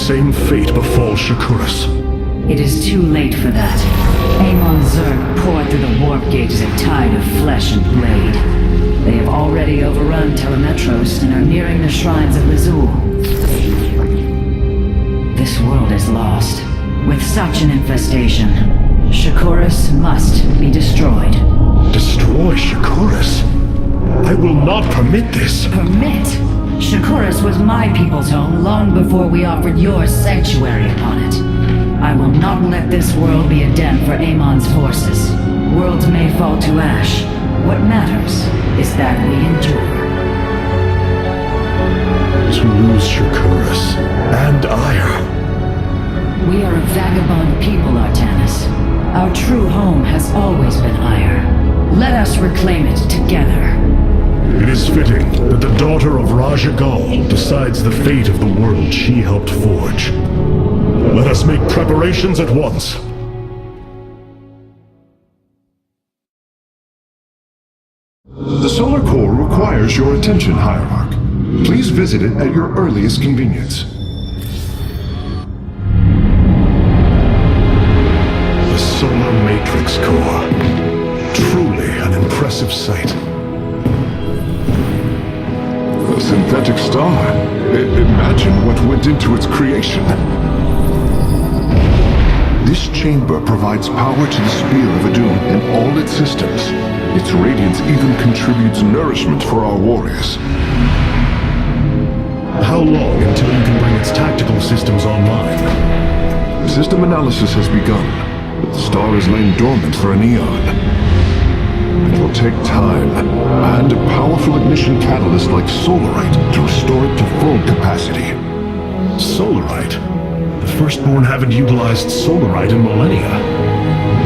same fate befall Shakuras. It is too late for that. Amon Zerg poured through the warp gate as a tide of flesh and blade. They have already overrun Telemetros and are nearing the shrines of Lazul. This world is lost. With such an infestation, Shakuras must be destroyed. Destroy Shakuras? I will not permit this. Permit? Shakuras was my people's home long before we offered your sanctuary upon it. I will not let this world be a den for Amon's forces. Worlds may fall to ash. What matters is that we endure. To lose Shakuras and Ire. We are a vagabond people, Artanis. Our true home has always been Ire. Let us reclaim it together. It is fitting that the daughter of Raja Gal decides the fate of the world she helped forge. Let us make preparations at once. The solar core requires your attention, Hierarch. Please visit it at your earliest convenience. The solar matrix core. Truly an impressive sight. A synthetic star. Imagine what went into its creation. This chamber provides power to the Spear of Adun and all its systems. Its radiance even contributes nourishment for our warriors. How long until you can bring its tactical systems online? System analysis has begun, but the star has lain dormant for an eon. It will take time, and a powerful ignition catalyst like Solarite to restore it to full capacity. Solarite? The Firstborn haven't utilized Solarite in millennia.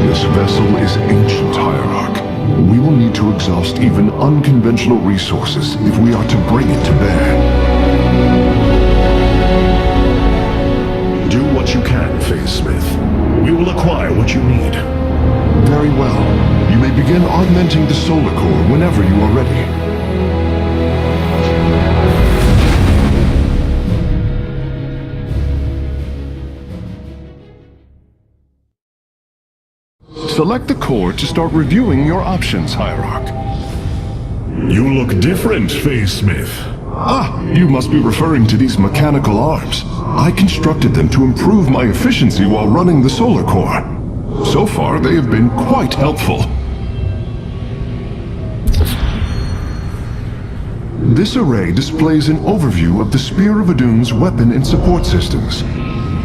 This vessel is ancient, Hierarch. We will need to exhaust even unconventional resources if we are to bring it to bear. Do what you can, Phase Smith. We will acquire what you need. Very well. You may begin augmenting the solar core whenever you are ready. Select the core to start reviewing your options, Hierarch. You look different, Phase Smith. Ah, you must be referring to these mechanical arms. I constructed them to improve my efficiency while running the solar core. So far, they have been quite helpful. This array displays an overview of the Spear of Adun's weapon and support systems.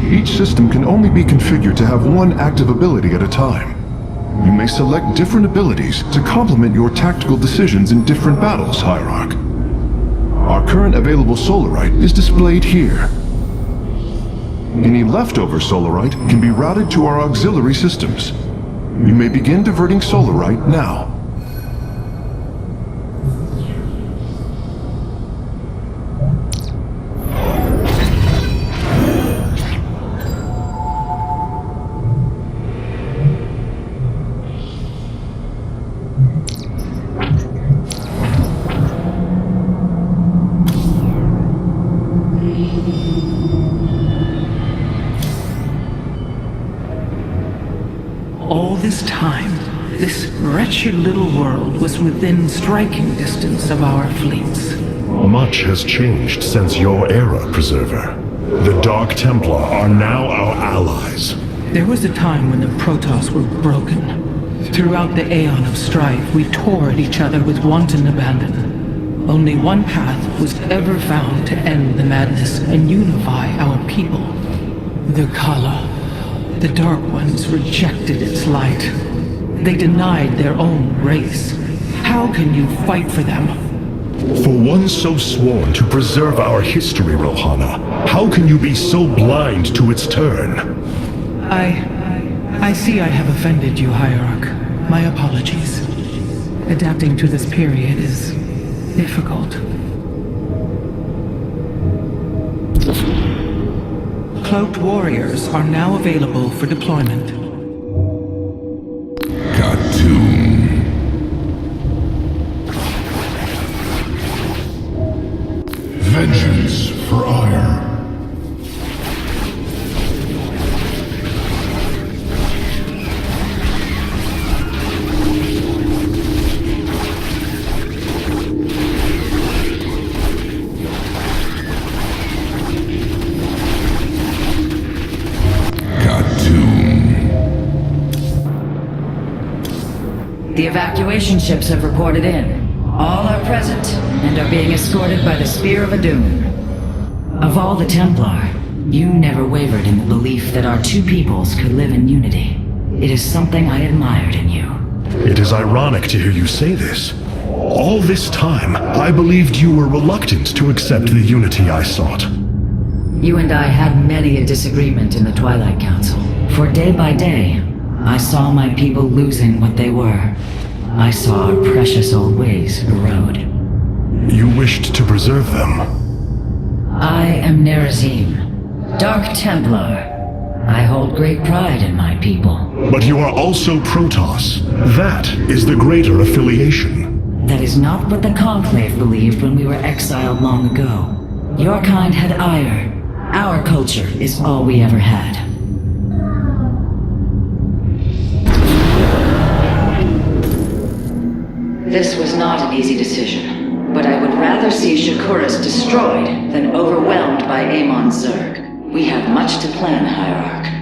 Each system can only be configured to have one active ability at a time. You may select different abilities to complement your tactical decisions in different battles, Hierarch. Our current available Solarite is displayed here. Any leftover Solarite can be routed to our auxiliary systems. You may begin diverting Solarite now. All this time, this wretched little world was within striking distance of our fleets. Much has changed since your era, Preserver. The Dark Templar are now our allies. There was a time when the Protoss were broken. Throughout the aeon of strife, we tore at each other with wanton abandon. Only one path was ever found to end the madness and unify our people. The Kala. The Dark Ones rejected its light. They denied their own race. How can you fight for them? For one so sworn to preserve our history, Rohana, how can you be so blind to its turn? I see I have offended you, Hierarch. My apologies. Adapting to this period is difficult. Cloaked warriors are now available for deployment. Khartoum. Vengeance for Ire. evacuation ships have reported in. All are present and are being escorted by the Spear of Adun. Of all the Templar, you never wavered in the belief that our two peoples could live in unity. It is something I admired in you. It is ironic to hear you say this. All this time, I believed you were reluctant to accept the unity I sought. You and I had many a disagreement in the Twilight Council. For day by day, I saw my people losing what they were. I saw our precious old ways erode. You wished to preserve them. I am Nerazim, Dark Templar. I hold great pride in my people. But you are also Protoss. That is the greater affiliation. That is not what the Conclave believed when we were exiled long ago. Your kind had ire. Our culture is all we ever had. This was not an easy decision, but I would rather see Shakuras destroyed than overwhelmed by Amon Zerg. We have much to plan, Hierarch.